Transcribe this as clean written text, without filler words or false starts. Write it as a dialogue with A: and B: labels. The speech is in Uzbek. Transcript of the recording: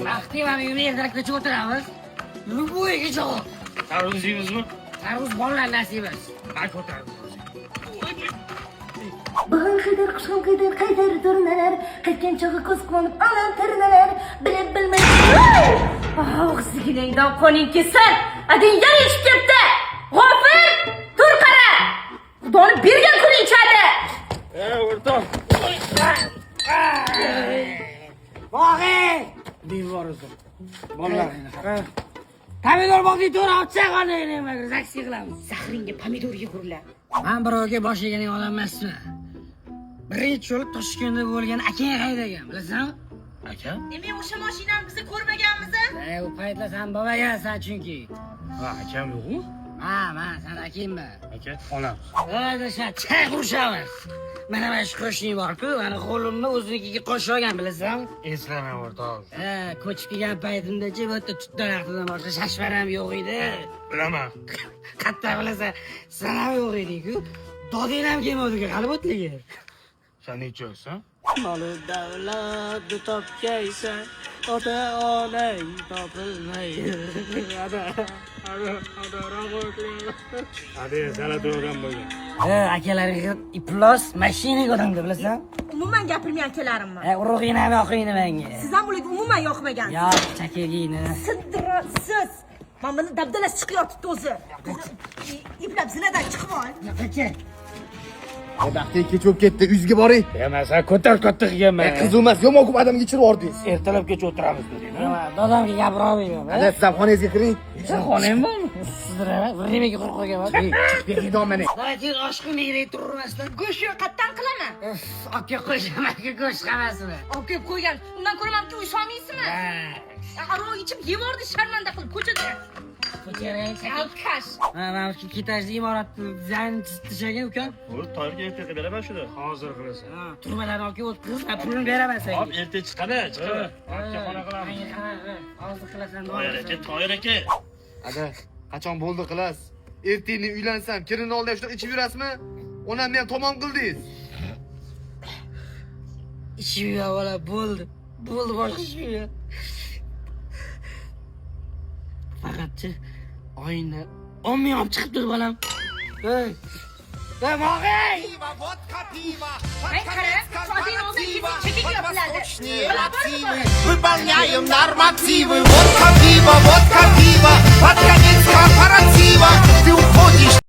A: Vaqti va meni ertalabgacha o'tiramiz. Любойga javob.
B: Tarvuz yeymizmi?
A: Tarvuz bolalar nasibas. Qayt o'tiramiz.
C: Bahar kadar kışın kadar kaytar turnalar, qaytgan chog'i ko'z qonib onam tirnalar, bilib bilmay. Og'zingdan qoning kesin. Adin yana ichib ketdi. G'ofir, tur qara. Xudoni bergan kuni ichadi.
B: O'rtoq.
A: Bog'ing! Bevoriz. Bolalaringni qara. Pomidor bog'ni to'ra olsa qanday nima zaksi qilamiz.
C: Zahringga pomidor yegurlar.
A: Men birovga bosh yegan odam emasman. Birinchi yo'l Toshkentda bo'lgan akang haydagan, bilasanmi?
B: Aka?
C: Men o'sha mashinani biz ko'rmaganmiz.
A: U paytlar sen bobagansan chunki.
B: Ha, akam yo'qmi?
A: Men sen akangman.
B: Aka, onam.
A: O'sha chay qurishamiz. Mana shu qo'shning bor-ku, ana qo'limni o'zinikiga qo'shib olgan, bilasanmi?
B: Eslamay o'rtoq.
A: Ko'chib kelgan paytimda-chi bu yerda tut daraxtidan boshqa shashvaram yo'q edi.
B: Bilaman.
A: Qatta bilasan, sen ham yo'q eding-ku. Doding ham kelmadi-ku, hali o'tlagan.
B: Sen nechaysan?
A: Mol davlatni topgaysan, ota-onang topilmaydi.
B: Hadi, sana to'g'ram bo'lgan.
A: Akalaringga iflos mashinaga odamda bilasan?
C: Umuman gapirmay akalarimmi?
A: Urug'ingni ham yoqingni menga.
C: Siz ham ularga umuman yoqmagansiz.
A: Yo'q, chakagingni.
C: Sidrasiz. Mana buni dabdalasi chiqyapti o'zi. Iplab zinadan chiqib ol.
A: Yo'q,
D: Vaqti kech bo'lib ketdi, uyga boring.
B: Men sen ko'tar katta qilganman.
D: Qiz emas, yomon ko'p odamga ichirib yordingiz.
B: Ertalabgacha o'tiramiz deding.
A: Dadamga gapira olmayman.
D: Ada siz ham xonangizga kiring.
B: Xonang bormi?
A: Sizdiraman, birnimaga qurib qo'yganman.
D: Chiqib ketdingmi meni?
A: Davayki oshqi negri turmasdan
C: Go'sht yo'q, qattan qilaman.
A: olib kelib qo'ysam, go'sht qamasini.
C: Olib kelib qo'ygan. Undan ko'ra menga uy solmaysizmi? Aroq ichib yevordi sharmanda qilib ko'chada. Alkash.
A: Mana shu ketajli imoratni dizayn tishlagan ukam.
B: Bu to'yga erta qilaman shuni. Hozir qilasan.
A: Turmalarni olib kelib o'tqiz, pulini beraman senga.
B: Hop, erta chiqadi. Xona qilamiz.
A: Hozir qilasan.
B: Toyir aka.
D: Ada, qachon bo'ldi qilas? Ertini uylansam, kirini oldi shunaqa ichib yurasizmi? Onamni ham tamom qildingiz.
A: Ichib bola bo'ldi. Bo'ldi boshqa ish yo'q. Faqatchi oyna olmay olib chiqib tur bolam. Hey. Mog'ey!
C: Ay qara, soatning oldin chekib yopiladi.
E: Выполняем нормативы. Водка, пиво, под конец корпоратива. Ты уходишь.